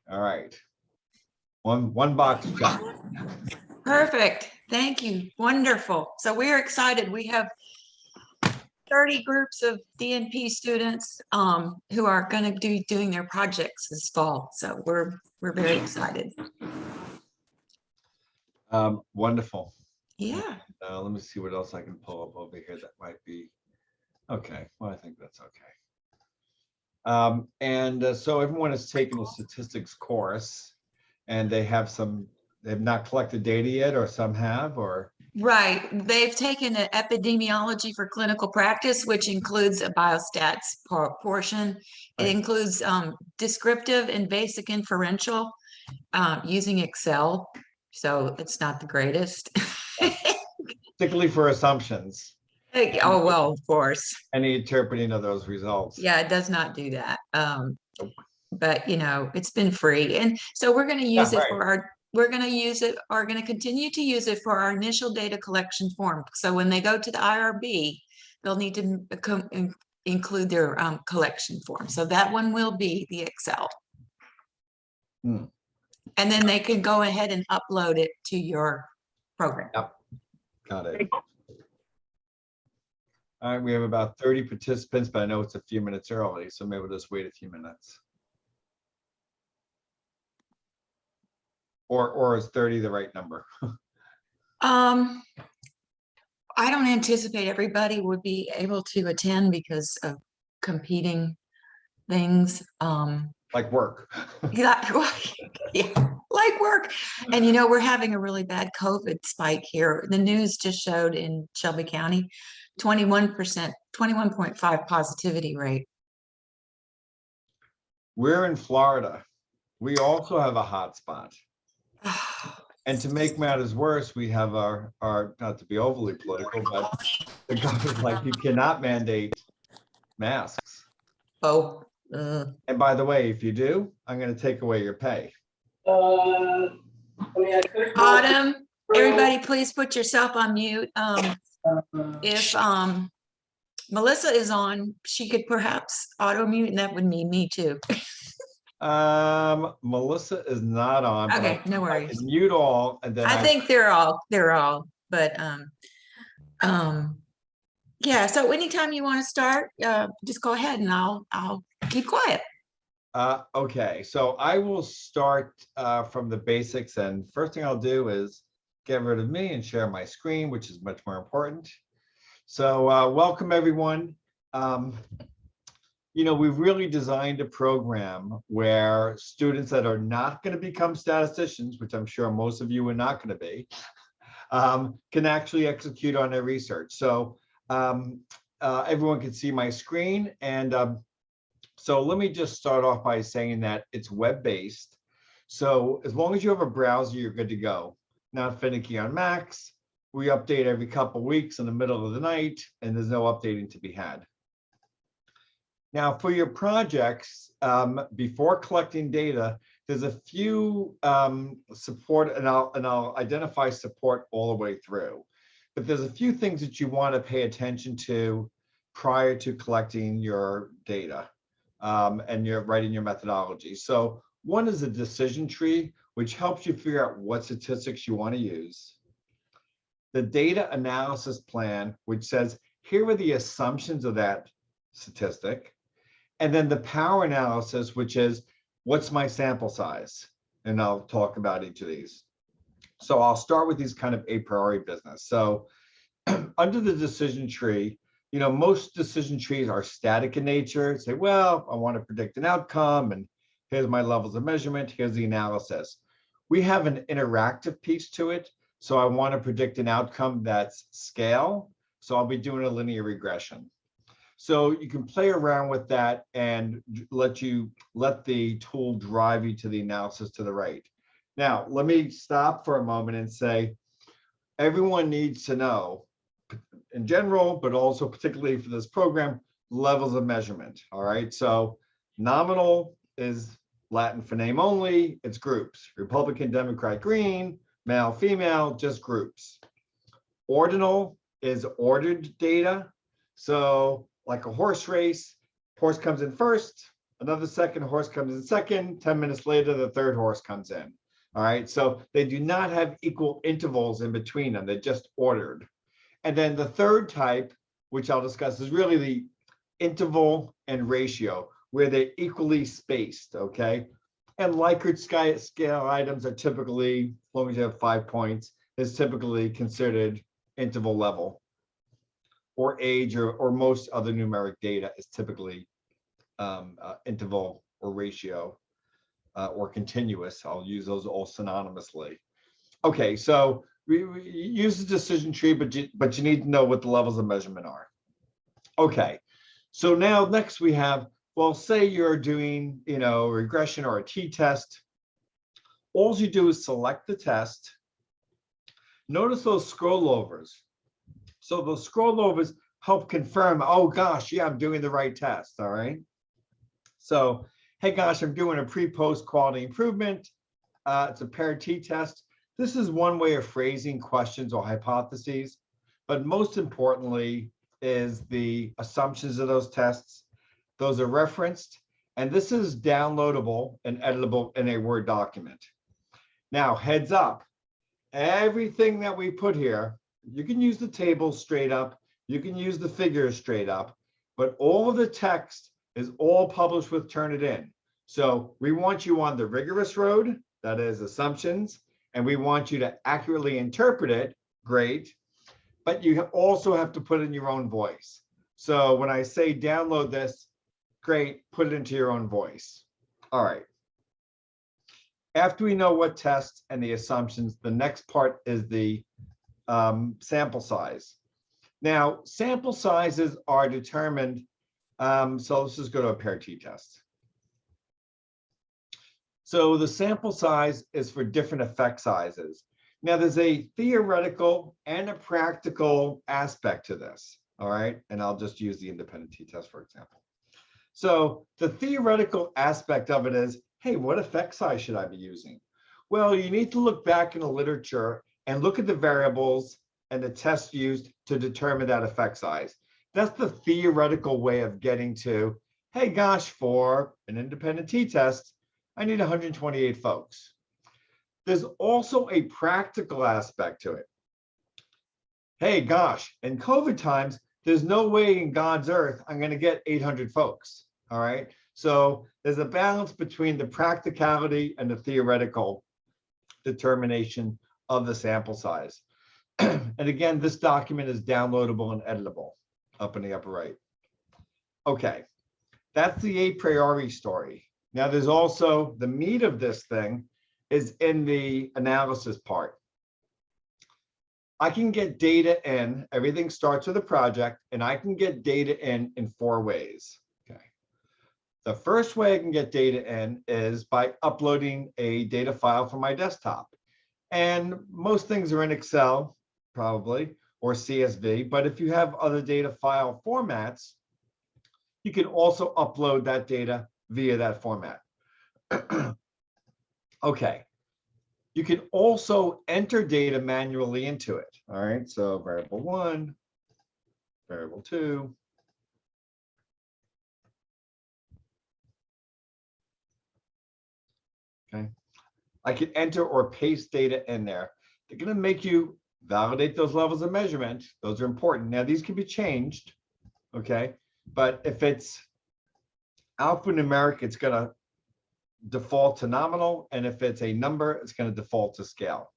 All right. One box check. Perfect. Thank you. Wonderful. So we're excited. We have 30 groups of DNP students who are going to be doing their projects this fall. So we're very excited. Wonderful. Yeah. Let me see what else I can pull up over here that might be okay. Well, I think that's okay. So everyone has taken a statistics course, and they've not collected data yet, or some have, or Right. They've taken an epidemiology for clinical practice, which includes a biostats portion. It includes descriptive and basic inferential using Excel. So it's not the greatest. particularly for assumptions. Oh, well, of course. Any interpreting of those results. Yeah, it does not do that. But you know, it's been free. And so we're going to use it for our, we're going to use it, are going to continue to use it for our initial data collection form. So when they go to the IRB, they'll need to include their collection form. So that one will be the Excel. And then they can go ahead and upload it to your program. Yep, got it. All right, we have about 30 participants, but I know it's a few minutes early, so maybe we'll just wait a few minutes. Or is 30 the right number? I don't anticipate everybody would be able to attend because of competing things. Like work. Yeah, like work. And you know, we're having a really bad COVID spike here. The news just showed in Shelby County, 21%, 21.5 positivity rate. We're in Florida. We also have a hot spot. And to make matters worse, we have our not to be overly political, but the government's like, you cannot mandate masks. Oh. And by the way, if you do, I'm going to take away your pay. Autumn, everybody please put yourself on mute. If Melissa is on, she could perhaps auto mute, and that would mean me too. Melissa is not on. Okay, no worries. I can mute all, and then I think they're all, but yeah. So anytime you want to start, just go ahead, and I'll keep quiet. Okay, so I will start from the basics, and first thing I'll do is get rid of me and share my screen, which is much more important. So welcome everyone. You know, we've really designed a program where students that are not going to become statisticians, which I'm sure most of you are not going to be, can actually execute on their research. So everyone can see my screen. And so let me just start off by saying that it's web-based. So as long as you have a browser, you're good to go. Not finicky on Macs. We update every couple of weeks in the middle of the night, and there's no updating to be had. Now, for your projects, before collecting data, there's a few support, and I'll identify support all the way through. But there's a few things that you want to pay attention to prior to collecting your data and you're writing your methodology. So one is a decision tree, which helps you figure out what statistics you want to use. The data analysis plan, which says, here are the assumptions of that statistic. And then the power analysis, which is, what's my sample size? And I'll talk about each of these. So I'll start with these kind of a priori business. So under the decision tree, you know, most decision trees are static in nature. Say, well, I want to predict an outcome, and here's my levels of measurement, here's the analysis. We have an interactive piece to it. So I want to predict an outcome that's scale. So I'll be doing a linear regression. So you can play around with that and let the tool drive you to the analysis to the right. Now, let me stop for a moment and say, everyone needs to know, in general, but also particularly for this program, levels of measurement. All right, so nominal is Latin for name only, it's groups. Republican, Democrat, green, male, female, just groups. Ordinal is ordered data. So like a horse race, horse comes in first, another second horse comes in second, 10 minutes later, the third horse comes in. All right, so they do not have equal intervals in between them, they're just ordered. And then the third type, which I'll discuss, is really the interval and ratio, where they're equally spaced, okay? And Likert scale items are typically, as long as you have 5 points, is typically considered interval level, or age, or most other numeric data is typically interval or ratio or continuous. I'll use those all synonymously. Okay, so we use the decision tree, but you need to know what the levels of measurement are. Okay, so now next we have, well, say you're doing, a regression or a t-test. All you do is select the test. Notice those scroll overs. So those scroll overs help confirm, oh gosh, yeah, I'm doing the right test, all right? So, hey gosh, I'm doing a pre-post quality improvement. It's a paired t-test. This is one way of phrasing questions or hypotheses, but most importantly is the assumptions of those tests. Those are referenced, and this is downloadable and editable in a Word document. Now, heads up, everything that we put here, you can use the tables straight up, you can use the figures straight up, but all of the text is all published with Turnitin. So we want you on the rigorous road, that is assumptions, and we want you to accurately interpret it, great, but you also have to put in your own voice. So when I say download this, great, put it into your own voice. All right. After we know what tests and the assumptions, the next part is the sample size. Now, sample sizes are determined. So let's just go to a paired t-test. So the sample size is for different effect sizes. Now, there's a theoretical and a practical aspect to this, all right? And I'll just use the independent t-test, for example. So the theoretical aspect of it is, hey, what effect size should I be using? Well, you need to look back in the literature and look at the variables and the tests used to determine that effect size. That's the theoretical way of getting to, hey, gosh, for an independent t-test, I need 128 folks. There's also a practical aspect to it. Hey, gosh, in COVID times, there's no way in God's earth I'm going to get 800 folks. All right. So there's a balance between the practicality and the theoretical determination of the sample size. And again, this document is downloadable and editable up in the upper right. Okay, that's the a priori story. Now there's also the meat of this thing is in the analysis part. I can get data in, everything starts with a project, and I can get data in 4 ways. Okay. The first way I can get data in is by uploading a data file from my desktop. And most things are in Excel, probably, or CSV, but if you have other data file formats, you can also upload that data via that format. Okay. You can also enter data manually into it. All right, so variable 1, variable 2. Okay. I can enter or paste data in there. They're going to make you validate those levels of measurement. Those are important. Now, these can be changed, okay? But if it's alphanumeric, it's going to default to nominal, and if it's a number, it's going to default to scale.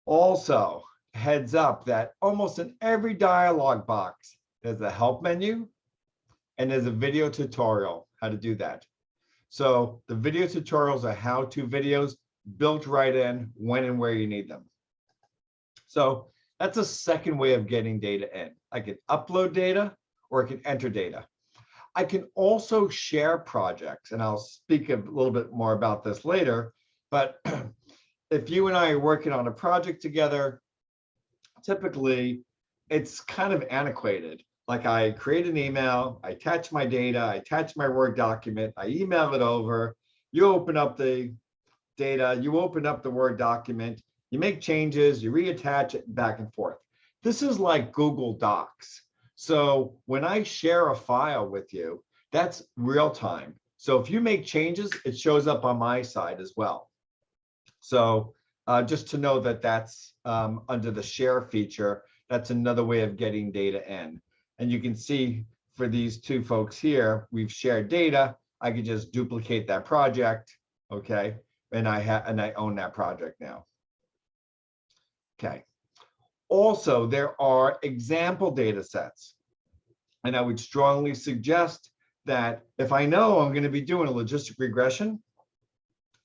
Also, heads up that almost in every dialog box, there's a help menu and there's a video tutorial how to do that. So the video tutorials are how-to videos built right in when and where you need them. So that's a second way of getting data in. I can upload data or I can enter data. I can also share projects, and I'll speak a little bit more about this later, but if you and I are working on a project together, typically it's kind of antiquated. Like I create an email, I attach my data, I attach my Word document, I email it over, you open up the data, you open up the Word document, you make changes, you reattach it back and forth. This is like Google Docs. So when I share a file with you, That's real time. So if you make changes, it shows up on my side as well. So just to know that that's under the share feature, that's another way of getting data in. And you can see for these two folks here, we've shared data. I could just duplicate that project, okay? And I own that project now. Okay. Also, there are example data sets. And I would strongly suggest that if I know I'm going to be doing a logistic regression,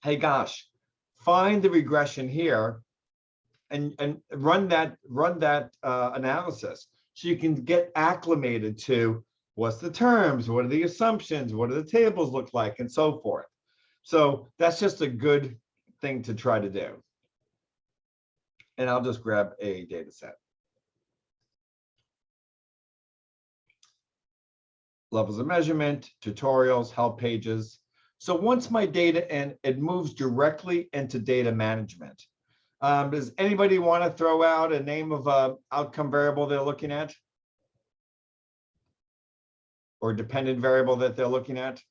hey gosh, find the regression here and run that analysis so you can get acclimated to what's the terms, what are the assumptions, what do the tables look like, and so forth. So that's just a good thing to try to do. And I'll just grab a data set. Levels of measurement, tutorials, help pages. So once my data and it moves directly into data management. Does anybody want to throw out a name of a outcome variable they're looking at? Or dependent variable that they're looking at?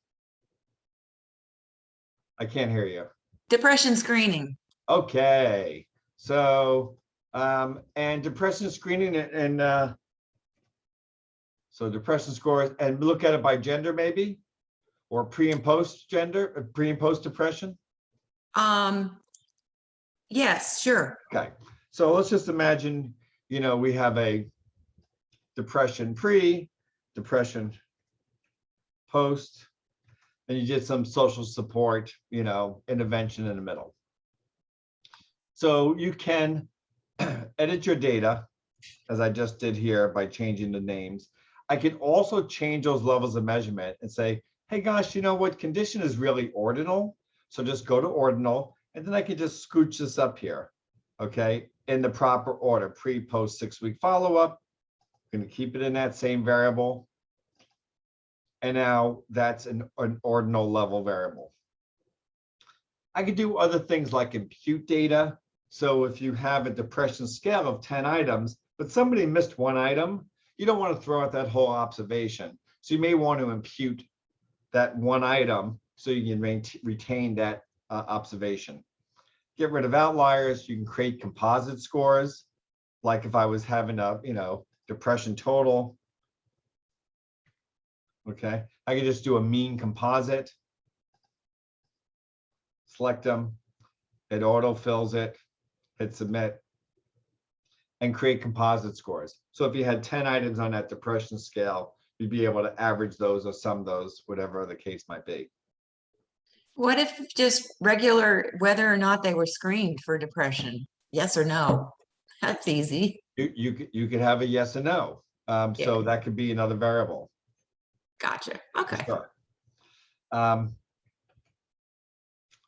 I can't hear you. Depression screening. Okay. So, and depression screening and so depression scores, and look at it by gender maybe, or pre and post gender, pre and post depression. Yes, sure. Okay. So let's just imagine, you know, we have a depression pre, depression post, and you did some social support, you know, intervention in the middle. So you can edit your data, as I just did here by changing the names. I can also change those levels of measurement and say, hey, gosh, you know what? Condition is really ordinal. So just go to ordinal, and then I can just scooch this up here, okay, in the proper order, pre, post, 6-week follow-up. I'm going to keep it in that same variable. And now that's an ordinal level variable. I could do other things like impute data. So if you have a depression scale of 10 items, but somebody missed one item, you don't want to throw out that whole observation. So you may want to impute that one item so you can retain that observation. Get rid of outliers. You can create composite scores. Like if I was having a, you know, depression total. Okay, I can just do a mean composite. Select them. It auto fills it. Hit submit. And create composite scores. So if you had 10 items on that depression scale, you'd be able to average those or sum those, whatever the case might be. What if just regular, whether or not they were screened for depression? Yes or no? That's easy. You could have a yes and no. So that could be another variable. Gotcha. Okay. Sure.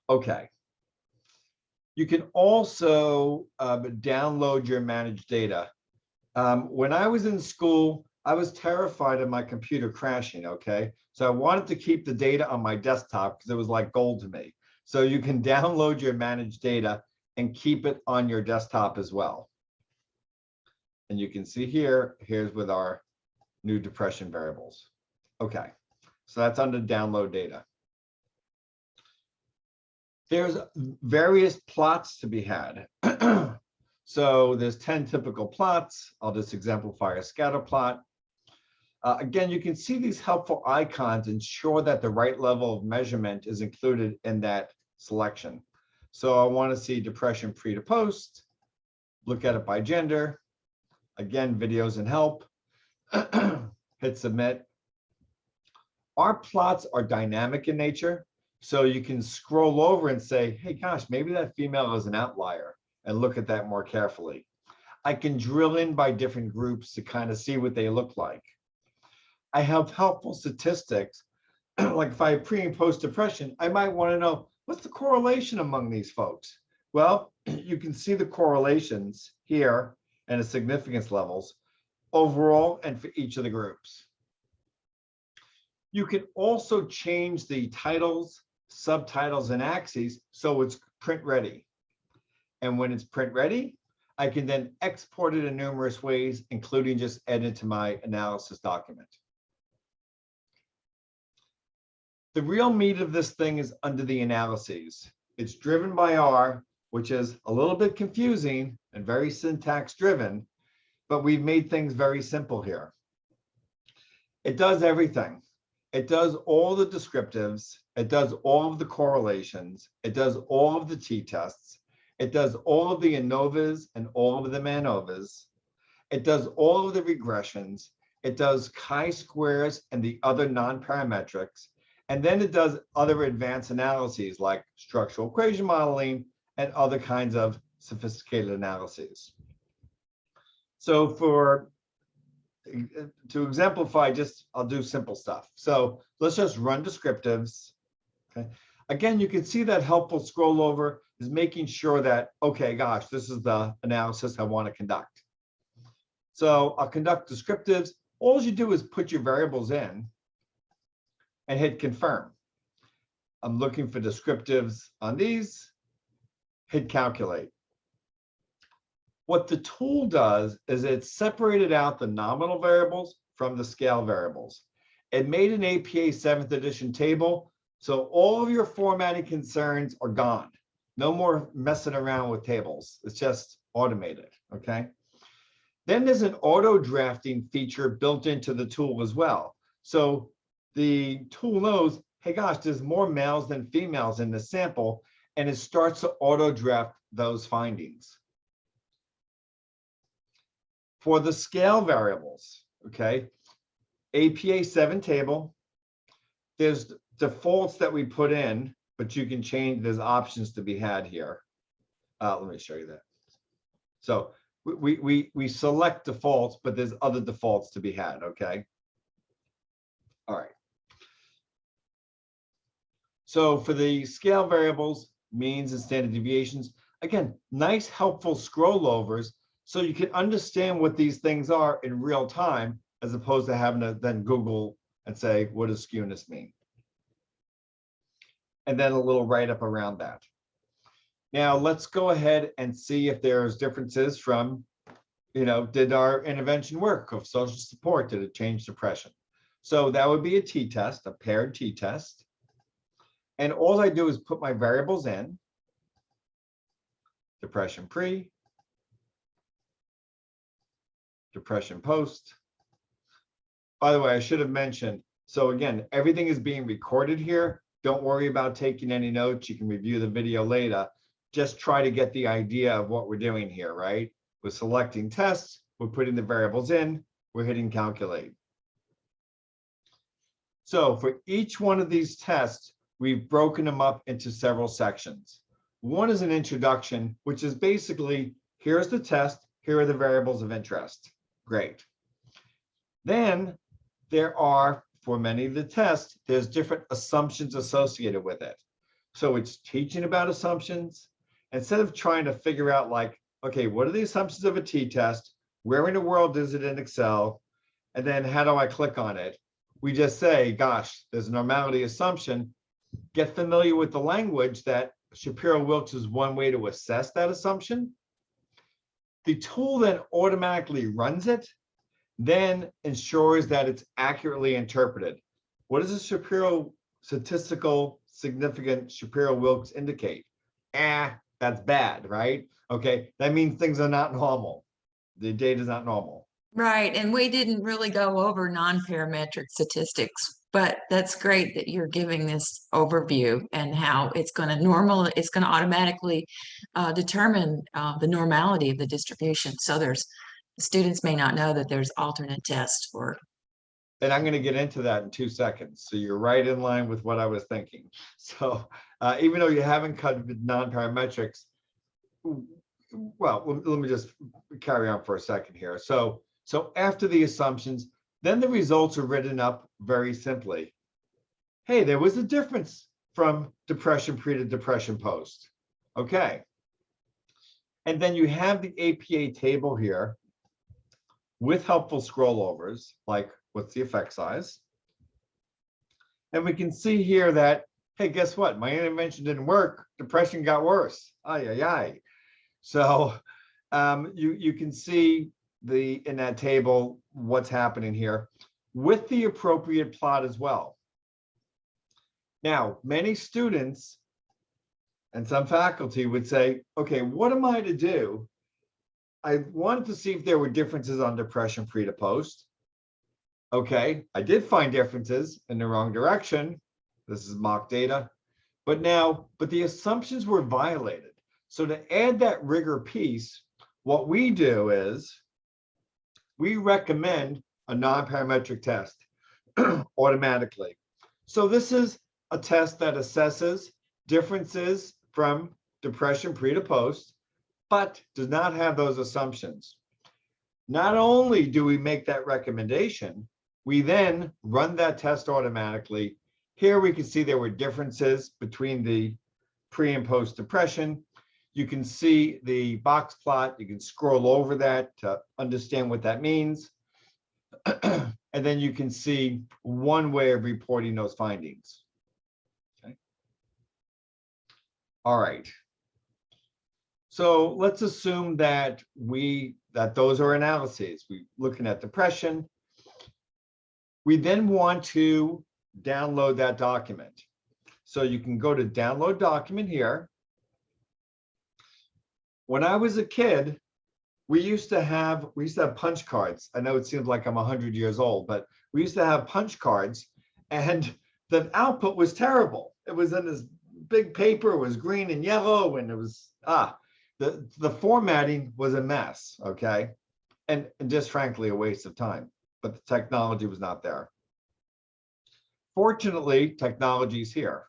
Okay. You can also download your managed data. When I was in school, I was terrified of my computer crashing, okay? So I wanted to keep the data on my desktop because it was like gold to me. So you can download your managed data and keep it on your desktop as well. And you can see here, here's with our new depression variables. Okay, so that's under download data. There's various plots to be had. So there's 10 typical plots. I'll just exemplify a scatter plot. Again, you can see these helpful icons ensure that the right level of measurement is included in that selection. So I want to see depression pre to post, look at it by gender. Again, videos and help. Hit submit. Our plots are dynamic in nature. So you can scroll over and say, hey, gosh, maybe that female is an outlier, and look at that more carefully. I can drill in by different groups to kind of see what they look like. I have helpful statistics. Like if I have pre and post depression, I might want to know what's the correlation among these folks. Well, you can see the correlations here and the significance levels overall and for each of the groups. You can also change the titles, subtitles, and axes so it's print ready. And when it's print ready, I can then export it in numerous ways, including just add it to my analysis document. The real meat of this thing is under the analyses. It's driven by R, which is a little bit confusing and very syntax driven, but we've made things very simple here. It does everything. It does all the descriptives. It does all of the correlations. It does all of the t-tests. It does all of the ANOVAs and all of the MANOVAs. It does all of the regressions. It does chi-squares and the other non-parametrics. And then it does other advanced analyses like structural equation modeling and other kinds of sophisticated analyses. So to exemplify, I'll do simple stuff. So let's just run descriptives. Okay. Again, you can see that helpful scroll over is making sure that, okay, gosh, this is the analysis I want to conduct. So I'll conduct descriptives. All you do is put your variables in and hit confirm. I'm looking for descriptives on these, hit calculate. What the tool does is it separated out the nominal variables from the scale variables. It made an APA 7th edition table, so all of your formatting concerns are gone. No more messing around with tables. It's just automated, okay? Then there's an auto drafting feature built into the tool as well. So the tool knows, hey gosh, there's more males than females in the sample, and it starts to auto draft those findings. For the scale variables, okay, APA 7 table, there's defaults that we put in, but you can change, there's options to be had here. Let me show you that. So we select defaults, but there's other defaults to be had, okay? All right. So for the scale variables, means and standard deviations, again, nice, helpful scroll overs so you can understand what these things are in real time, as opposed to having to then Google and say, what does skewness mean? And then a little write-up around that. Now let's go ahead and see if there's differences from, did our intervention work of social support? Did it change depression? So that would be a t-test, a paired t-test. And all I do is put my variables in, depression pre, depression post. By the way, I should have mentioned, so again, everything is being recorded here. Don't worry about taking any notes. You can review the video later. Just try to get the idea of what we're doing here, right? We're selecting tests, we're putting the variables in, we're hitting calculate. So for each one of these tests, we've broken them up into several sections. One is an introduction, which is basically, here's the test, here are the variables of interest. Great. Then there are, for many of the tests, there's different assumptions associated with it. So it's teaching about assumptions. Instead of trying to figure out like, okay, what are the assumptions of a t-test? Where in the world is it in Excel? And then how do I click on it? We just say, gosh, there's a normality assumption. Get familiar with the language that Shapiro-Wilks is one way to assess that assumption. The tool then automatically runs it, then ensures that it's accurately interpreted. What does a Shapiro statistical significant Shapiro-Wilks indicate? That's bad, right? Okay, that means things are not normal. The data is not normal. Right, and we didn't really go over non-parametric statistics, but that's great that you're giving this overview and how it's going to automatically determine the normality of the distribution. So students may not know that there's alternate tests for. And I'm going to get into that in 2 seconds. So you're right in line with what I was thinking. So even though you haven't cut non-parametrics, well, let me just carry on for a second here. So after the assumptions, then the results are written up very simply. Hey, there was a difference from depression pre to depression post. Okay. And then you have the APA table here with helpful scroll overs, like what's the effect size? And we can see here that, hey, guess what? My intervention didn't work. Depression got worse. Ay, ay, ay. So you can see in that table what's happening here with the appropriate plot as well. Now, many students and some faculty would say, okay, what am I to do? I wanted to see if there were differences on depression pre to post. Okay, I did find differences in the wrong direction. This is mock data. But the assumptions were violated. So to add that rigor piece, what we do is we recommend a non-parametric test automatically. So this is a test that assesses differences from depression pre to post, but does not have those assumptions. Not only do we make that recommendation, we then run that test automatically. Here we can see there were differences between the pre and post depression. You can see the box plot. You can scroll over that to understand what that means. And then you can see one way of reporting those findings. Okay. All right. So let's assume that those are analyses. We're looking at depression. We then want to download that document. So you can go to download document here. When I was a kid, we used to have punch cards. I know it seems like I'm 100 years old, but we used to have punch cards, and the output was terrible. It was in this big paper, it was green and yellow, and it was the formatting was a mess, okay? And just frankly, a waste of time, but the technology was not there. Fortunately, technology is here.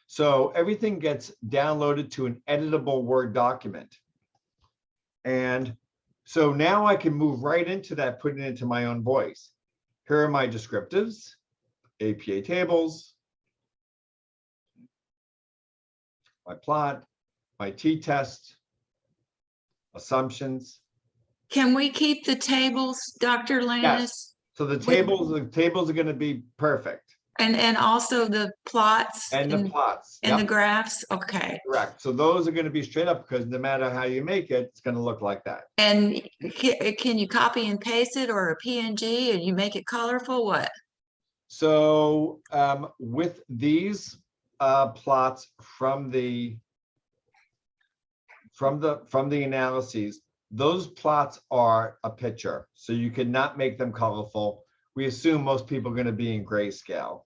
So everything gets downloaded to an editable Word document. And so now I can move right into that, putting it into my own voice. Here are my descriptives, APA tables, my plot, my t-test, assumptions. Can we keep the tables, Dr. Landis? Yes. So the tables are going to be perfect. And also the plots and the plots and the graphs. Okay. Correct. So those are going to be straight up, because no matter how you make it, it's going to look like that. And can you copy and paste it, or a PNG, and you make it colorful? What? So with these plots from the analyses, those plots are a picture, so you cannot make them colorful. We assume most people are going to be in grayscale.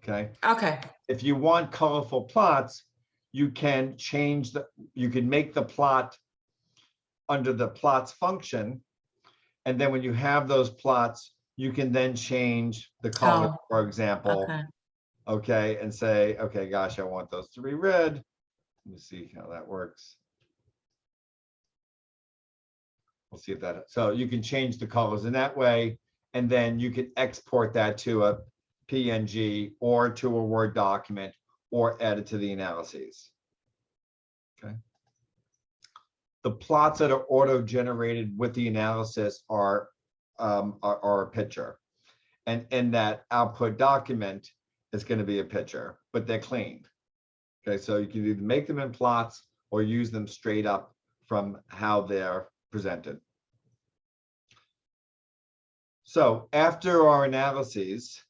Okay. Okay. If you want colorful plots, you can make the plot under the plots function. And then when you have those plots, you can then change the color, for example. Okay. Okay. And say, okay, gosh, I want those to be red. Let me see how that works. We'll see if that, so you can change the colors in that way. And then you can export that to a PNG or to a Word document, or add it to the analyses. Okay. The plots that are auto-generated with the analysis are a picture, and in that output document is going to be a picture, but they're clean. Okay, so you can either make them in plots or use them straight up from how they're presented. So after our analyses,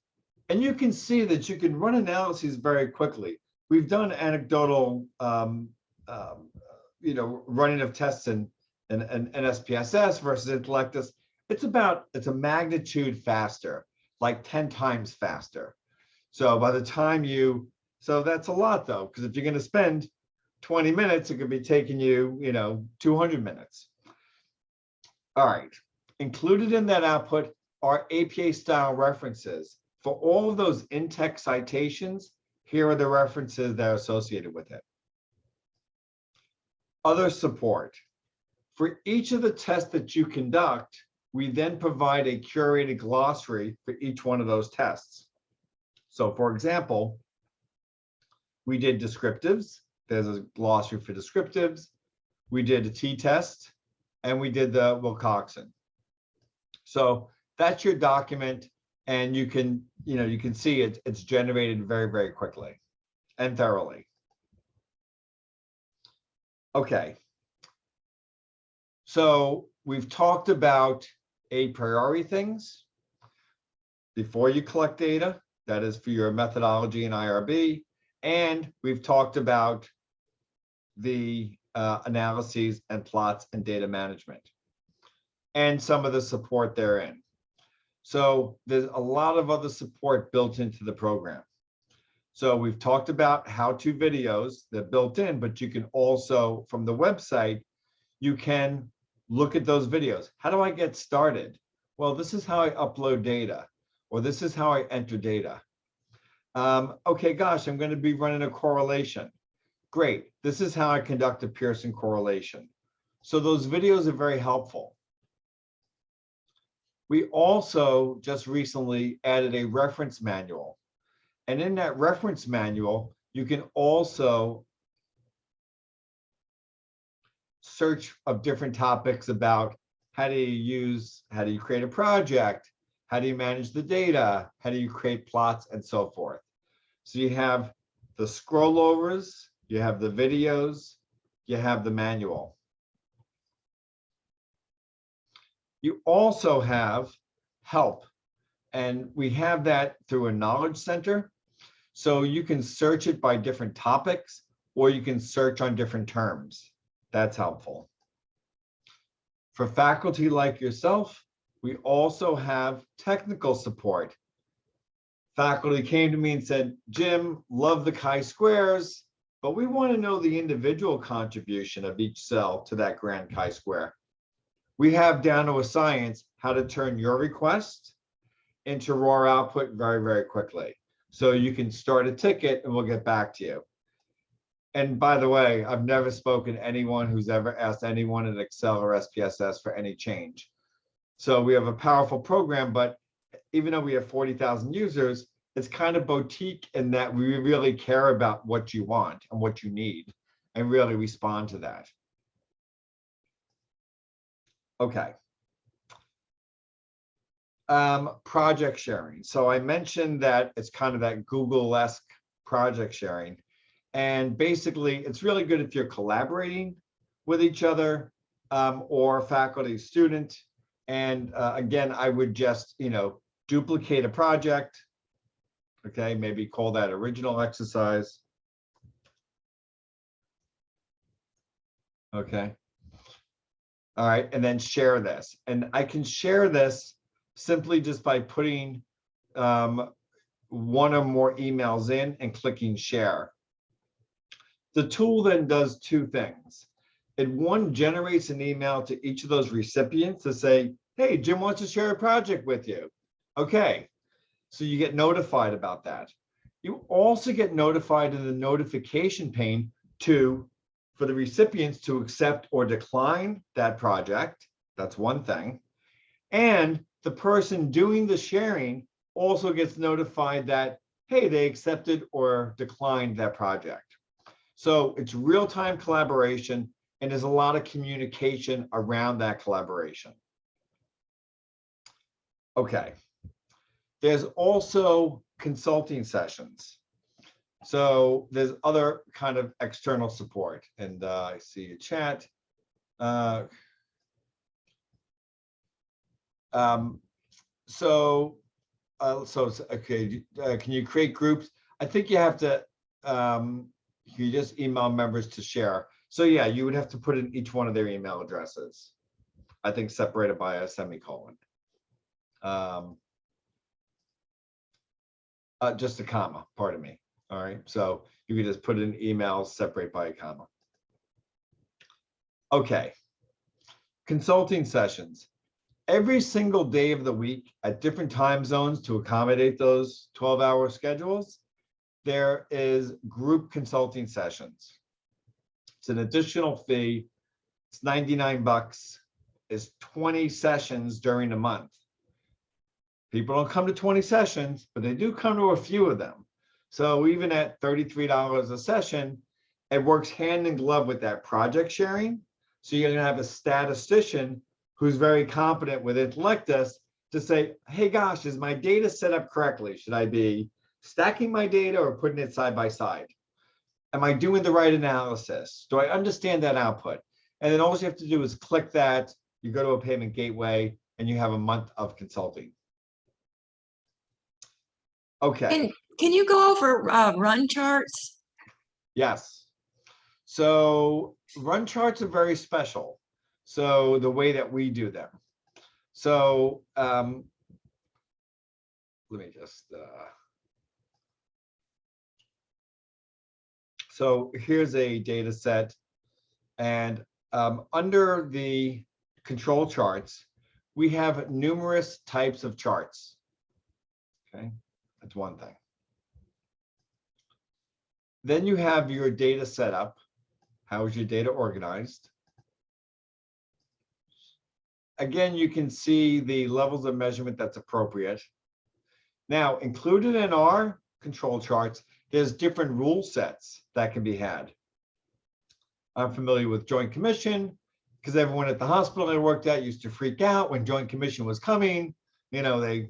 and you can see that you can run analyses very quickly. We've done anecdotal, running of tests in SPSS versus Intellectus. It's a magnitude faster, like 10 times faster. So by the time so that's a lot though, because if you're going to spend 20 minutes, it could be taking you, 200 minutes. All right, included in that output are APA style references. For all of those in-text citations, here are the references that are associated with it. Other support. For each of the tests that you conduct, we then provide a curated glossary for each one of those tests. So for example, we did descriptives. There's a glossary for descriptives. We did a t-test, and we did the Wilcoxon. So that's your document, and you can see it's generated very, very quickly and thoroughly. Okay. So we've talked about a priori things before you collect data. That is for your methodology and IRB. And we've talked about the analyses and plots and data management and some of the support therein. So there's a lot of other support built into the program. So we've talked about how-to videos that are built in, but you can also, from the website, you can look at those videos. How do I get started? Well, this is how I upload data, or this is how I enter data. Okay, gosh, I'm going to be running a correlation. Great. This is how I conduct a Pearson correlation. So those videos are very helpful. We also just recently added a reference manual. And in that reference manual, you can also search of different topics about how do you create a project, how do you manage the data, how do you create plots, and so forth. So you have the scrollovers, you have the videos, you have the manual. You also have help, and we have that through a knowledge center. So you can search it by different topics, or you can search on different terms. That's helpful. For faculty like yourself, we also have technical support. Faculty came to me and said, Jim, love the chi-squares, but we want to know the individual contribution of each cell to that grand chi-square. We have down to a science how to turn your request into raw output very, very quickly. So you can start a ticket and we'll get back to you. And by the way, I've never spoken to anyone who's ever asked anyone in Excel or SPSS for any change. So we have a powerful program, but even though we have 40,000 users, it's kind of boutique in that we really care about what you want and what you need and really respond to that. Okay. Project sharing. So I mentioned that it's kind of that Google-esque project sharing. And basically, it's really good if you're collaborating with each other or faculty, student. And again, I would just, duplicate a project. Okay, maybe call that original exercise. Okay. All right, and then share this. And I can share this simply just by putting one or more emails in and clicking share. The tool then does two things. One generates an email to each of those recipients to say, hey, Jim wants to share a project with you. Okay, so you get notified about that. You also get notified in the notification pane for the recipients to accept or decline that project. That's one thing. And the person doing the sharing also gets notified that, hey, they accepted or declined that project. So it's real-time collaboration, and there's a lot of communication around that collaboration. Okay. There's also consulting sessions. So there's other kind of external support, and I see a chat. Okay, can you create groups? I think you have to, you just email members to share. So yeah, you would have to put in each one of their email addresses. I think separated by a semicolon. Just a comma, pardon me. All right, so you can just put in emails, separate by a comma. Okay, consulting sessions. Every single day of the week at different time zones to accommodate those 12-hour schedules, there is group consulting sessions. It's an additional fee. It's 99 bucks. It's 20 sessions during the month. People don't come to 20 sessions, but they do come to a few of them. So even at $33 a session, it works hand in glove with that project sharing. So you're going to have a statistician who's very competent with Intellectus to say, hey, gosh, is my data set up correctly? Should I be stacking my data or putting it side by side? Am I doing the right analysis? Do I understand that output? And then all you have to do is click that, you go to a payment gateway, and you have a month of consulting. Okay. Can you go over run charts? Yes. So run charts are very special. So the way that we do them. So let me just, so here's a data set, and under the control charts, we have numerous types of charts. Okay, that's one thing. Then you have your data set up. How is your data organized? Again, you can see the levels of measurement that's appropriate. Now, included in our control charts, there's different rule sets that can be had. I'm familiar with Joint Commission because everyone at the hospital I worked at used to freak out when Joint Commission was coming. You know, they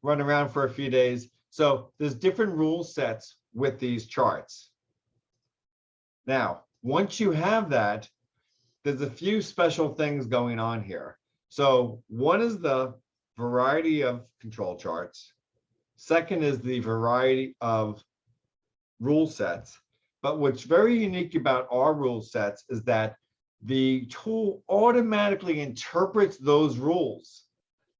run around for a few days. So there's different rule sets with these charts. Now, once you have that, there's a few special things going on here. So one is the variety of control charts. Second is the variety of rule sets. But what's very unique about our rule sets is that the tool automatically interprets those rules.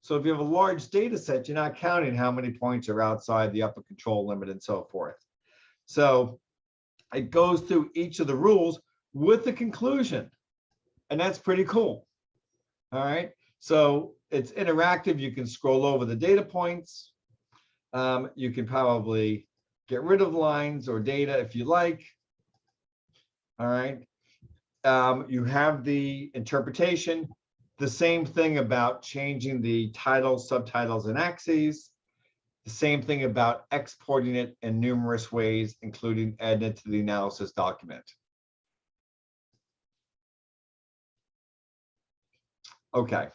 So if you have a large data set, you're not counting how many points are outside the upper control limit and so forth. So it goes through each of the rules with the conclusion. And that's pretty cool. All right. So it's interactive. You can scroll over the data points. You can probably get rid of lines or data if you like. All right. You have the interpretation. The same thing about changing the titles, subtitles, and axes. The same thing about exporting it in numerous ways, including adding it to the analysis document. Okay.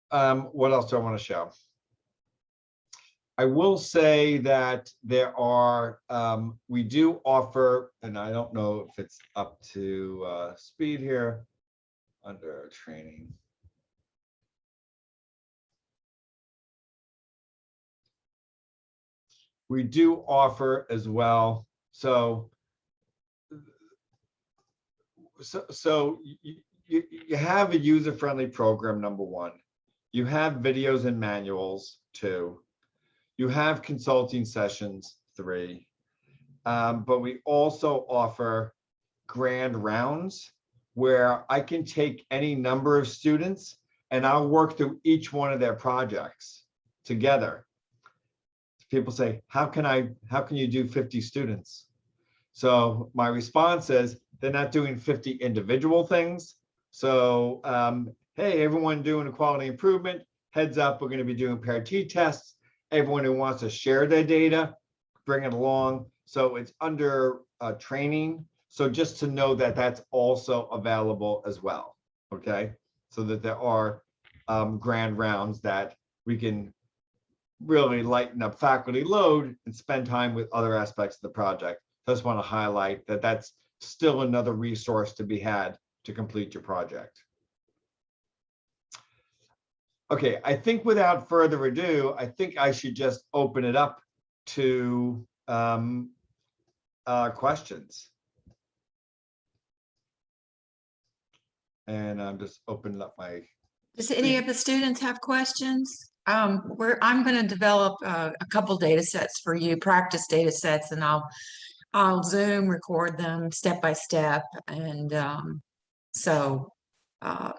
What else do I want to show? I will say that there are, we do offer, and I don't know if it's up to speed here under training. We do offer as well. So you have a user-friendly program, number one. You have videos and manuals, 2. You have consulting sessions, 3. But we also offer grand rounds where I can take any number of students and I'll work through each one of their projects together. People say, how can you do 50 students? So my response is, they're not doing 50 individual things. So, hey, everyone doing a quality improvement, heads up, we're going to be doing paired t-tests. Everyone who wants to share their data, bring it along. So it's under training. So just to know that that's also available as well. Okay. So that there are grand rounds that we can really lighten up faculty load and spend time with other aspects of the project. Just want to highlight that that's still another resource to be had to complete your project. Okay, I think without further ado, I think I should just open it up to questions. And I'm just opening up my. Does any of the students have questions? I'm going to develop a couple data sets for you, practice data sets, and I'll Zoom record them step by step. And so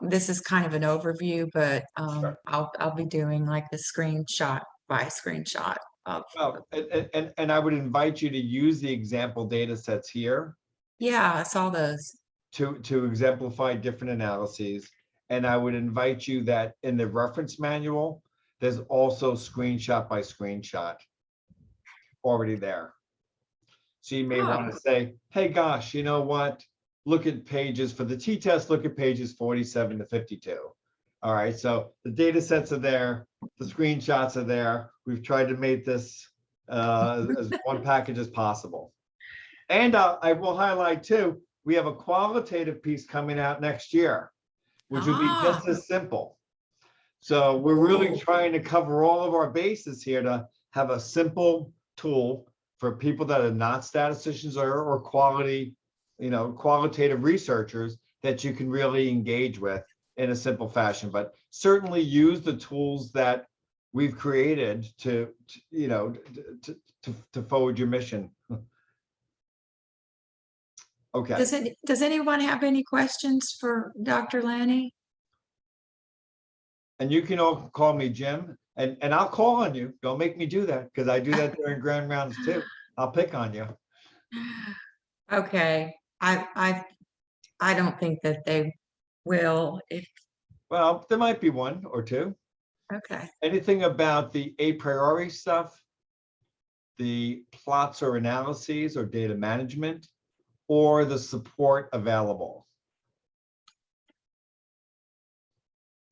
this is kind of an overview, but Sure. I'll be doing like the screenshot by screenshot of. Well, and I would invite you to use the example data sets here. Yeah, I saw those. To exemplify different analyses. And I would invite you that in the reference manual, there's also screenshot by screenshot already there. So you may want to say, hey, gosh, you know what? Look at pages for the t-test, look at pages 47 to 52. All right, so the data sets are there, the screenshots are there. We've tried to make this as one package as possible. And I will highlight too, we have a qualitative piece coming out next year, which would be just as simple. So we're really trying to cover all of our bases here to have a simple tool for people that are not statisticians or qualitative researchers that you can really engage with in a simple fashion. But certainly use the tools that we've created to forward your mission. Okay. Does anyone have any questions for Dr. Lanny? And you can all call me Jim, and I'll call on you. Don't make me do that, because I do that during grand rounds too. I'll pick on you. Okay. I don't think that they will. Well, there might be one or two. Okay. Anything about the a priori stuff, the plots or analyses or data management, or the support available?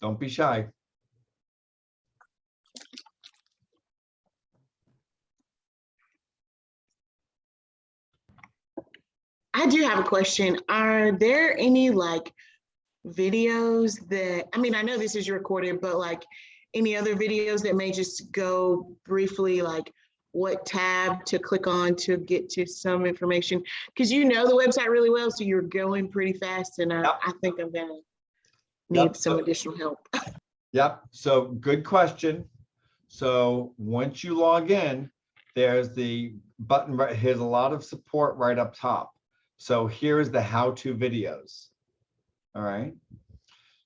Don't be shy. I do have a question. Are there any videos that, I mean, I know this is recorded, but any other videos that may just go briefly, what tab to click on to get to some information? Because you know the website really well, so you're going pretty fast, and I think I'm gonna need some additional help. Yep, so good question. So once you log in, there's the button right here's a lot of support right up top. So here's the how-to videos. All right.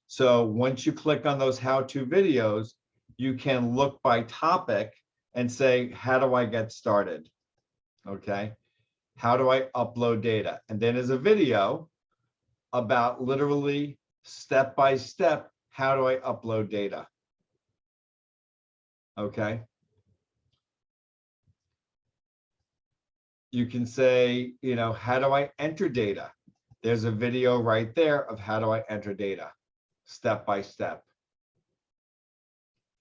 So once you click on those how-to videos, you can look by topic and say, how do I get started? Okay. How do I upload data? And then there's a video about literally step by step, how do I upload data? Okay. You can say, how do I enter data? There's a video right there of how do I enter data, step by step.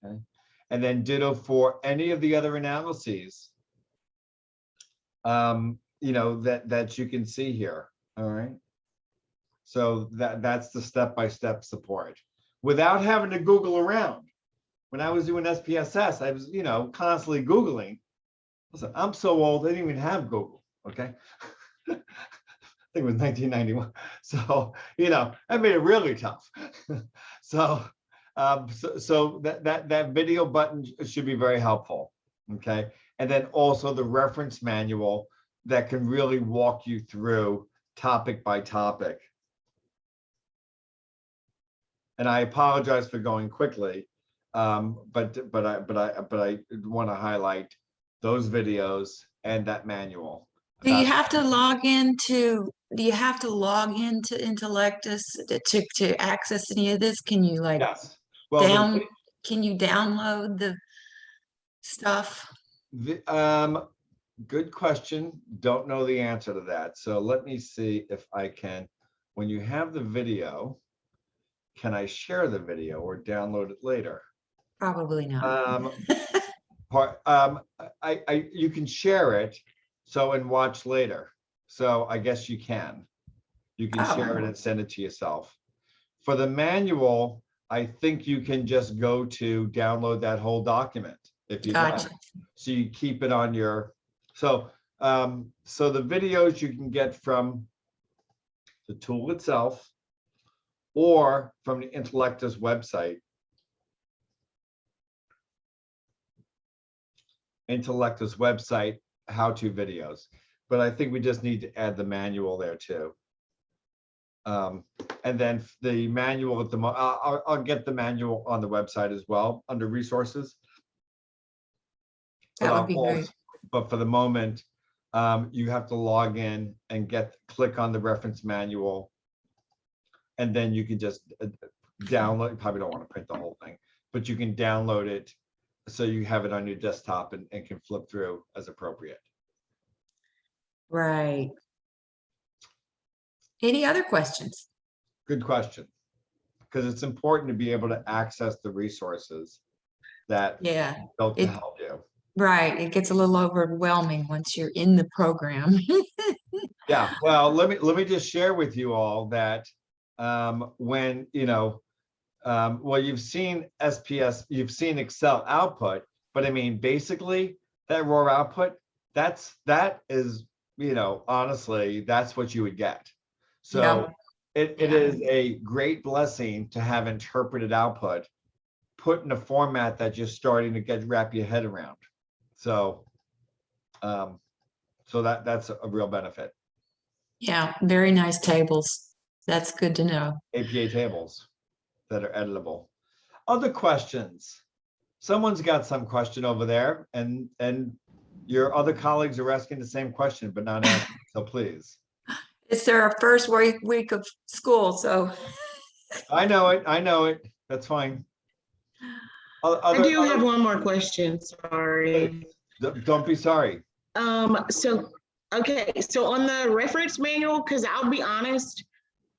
Okay. And then ditto for any of the other analyses, that you can see here. All right. So that's the step-by-step support without having to Google around. When I was doing SPSS, I was, constantly Googling. Listen, I'm so old, they didn't even have Google. Okay. I think it was 1991. So, that made it really tough. So that video button should be very helpful. Okay. And then also the reference manual that can really walk you through topic by topic. And I apologize for going quickly, but I want to highlight those videos and that manual. Do you have to log into Intellectus to access any of this? Can you yes. Well, can you download the stuff? Good question. Don't know the answer to that. So let me see if I can. When you have the video, can I share the video or download it later? Probably not. You can share it and watch later. So I guess you can. You can share it and send it to yourself. For the manual, I think you can just go to download that whole document if you like. So you keep it on your. So the videos you can get from the tool itself or from the Intellectus website. Intellectus website, how-to videos. But I think we just need to add the manual there too. And then the manual at the I'll get the manual on the website as well under resources. That would be great. But for the moment, you have to log in and click on the reference manual, and then you can just download. You probably don't want to print the whole thing, but you can download it so you have it on your desktop and can flip through as appropriate. Right. Any other questions? Good question, because it's important to be able to access the resources that built to help you. Right. It gets a little overwhelming once you're in the program. Yeah. Well, let me just share with you all that when well, you've seen SPS, you've seen Excel output, but I mean, basically, that raw output, that is, you know, honestly, that's what you would get. So it Yeah. is a great blessing to have interpreted output put in a format that you're starting to wrap your head around. So so that's a real benefit. Yeah, very nice tables. That's good to know. APA tables that are editable. Other questions? Someone's got some question over there, and your other colleagues are asking the same question, but not answering. So please. It's their first week of school, so. I know it. I know it. That's fine. I do have one more question, sorry. Don't be sorry. So, okay, so on the reference manual, because I'll be honest,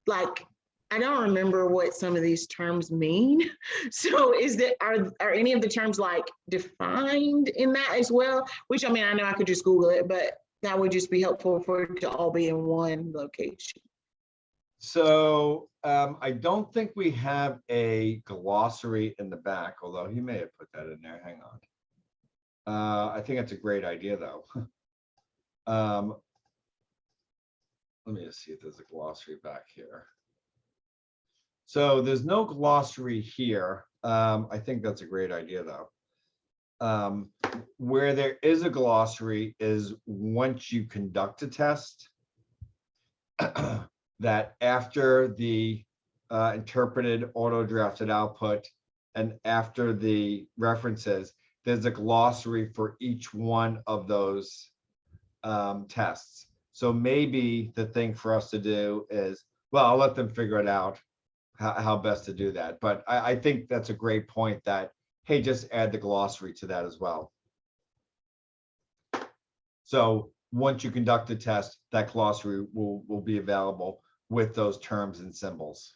like, I don't remember what some of these terms mean. So are any of the terms like defined in that as well? Which, I mean, I know I could just Google it, but that would just be helpful for it to all be in one location. So I don't think we have a glossary in the back, although he may have put that in there. Hang on. I think that's a great idea, though. Let me just see if there's a glossary back here. So there's no glossary here. I think that's a great idea, though. Where there is a glossary is once you conduct a test, that after the interpreted auto-drafted output and after the references, there's a glossary for each one of those tests. So maybe the thing for us to do is, well, I'll let them figure it out how best to do that. But I think that's a great point that, hey, just add the glossary to that as well. So once you conduct the test, that glossary will be available with those terms and symbols.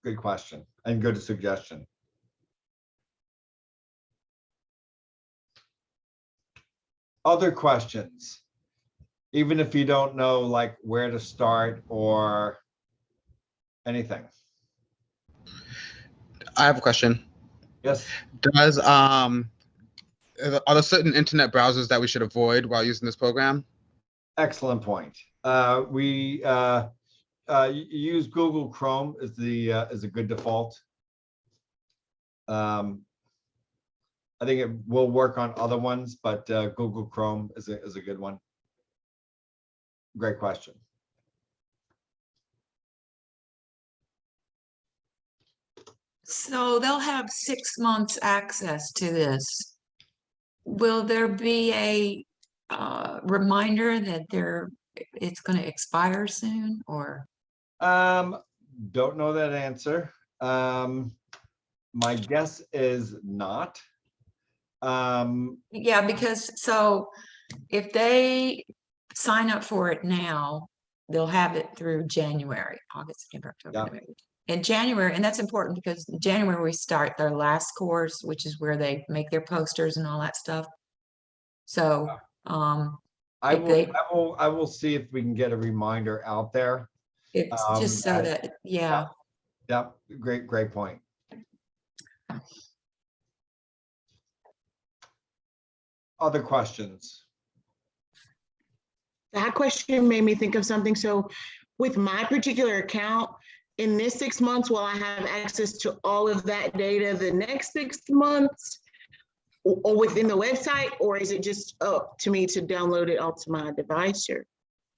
Good question and good suggestion. Other questions? Even if you don't know like where to start or anything. I have a question. Yes. Does are there certain internet browsers that we should avoid while using this program? Excellent point. We use Google Chrome as a good default. I think it will work on other ones, but Google Chrome is a good one. Great question. So they'll have 6 months access to this. Will there be a reminder that it's going to expire soon, or? Don't know that answer. My guess is not. Yeah, because so if they sign up for it now, they'll have it through January, August, September, October, Yeah. November. In January, and that's important because in January we start their last course, which is where they make their posters and all that stuff. So I will see if we can get a reminder out there. it's just so that, yeah. Yeah, great point. Other questions? That question made me think of something. So with my particular account, in this 6 months, will I have access to all of that data the next 6 months or within the website, or is it just up to me to download it onto my device? Or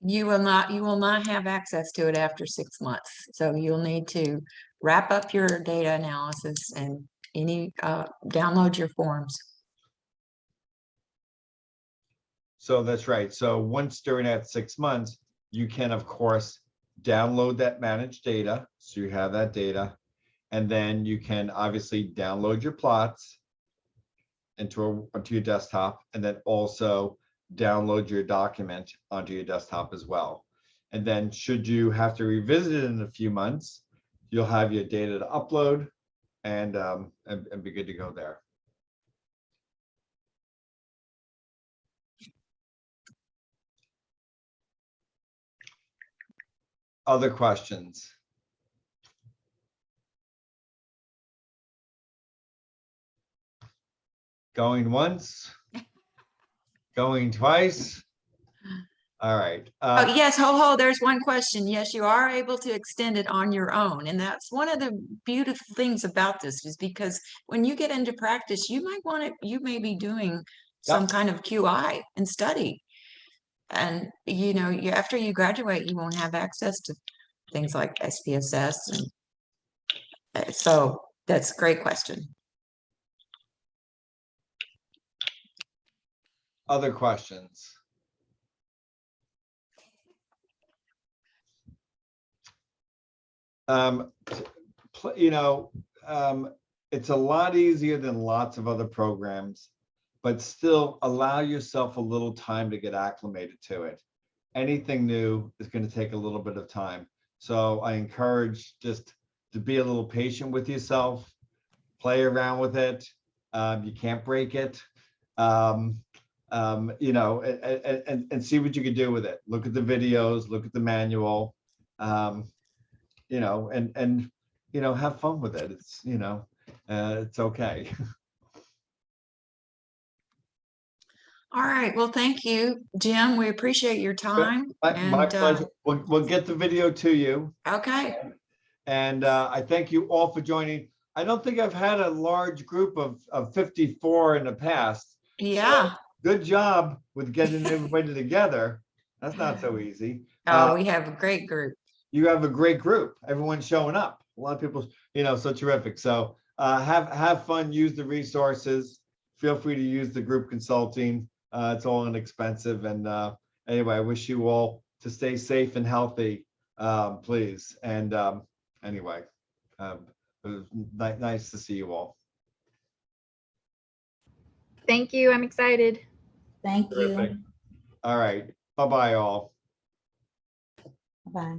You will not have access to it after 6 months. So you'll need to wrap up your data analysis and download your forms. So that's right. So once during that 6 months, you can, of course, download that managed data. So you have that data. And then you can obviously download your plots onto your desktop, and then also download your document onto your desktop as well. And then should you have to revisit it in a few months, you'll have your data to upload and be good to go there. Other questions? Going once. Going twice. All right. Oh, yes, ho, there's one question. Yes, you are able to extend it on your own. And that's one of the beautiful things about this is because when you get into practice, you might want to, you may be doing some Yep. kind of QI and study. And, you know, after you graduate, you won't have access to things like SPSS. And so that's a great question. Other questions? You know, it's a lot easier than lots of other programs, but still allow yourself a little time to get acclimated to it. Anything new is going to take a little bit of time. So I encourage just to be a little patient with yourself, play around with it. You can't break it. You know, and see what you can do with it. Look at the videos, look at the manual, you know, and you know, have fun with it. It's, you know, it's okay. All right. Well, thank you, Jim. We appreciate your time. My pleasure. We'll get the video to you. Okay. And I thank you all for joining. I don't think I've had a large group of 54 in the past. Yeah. So good job with getting everybody together. That's not so easy. Oh, we have a great group. You have a great group. Everyone's showing up. A lot of people, you know, so terrific. So have fun, use the resources. Feel free to use the group consulting. It's all inexpensive. And anyway, I wish you all to stay safe and healthy, please. And anyway, it was nice to see you all. Thank you. I'm excited. Thank Terrific. you. All right. Bye-bye all. Bye.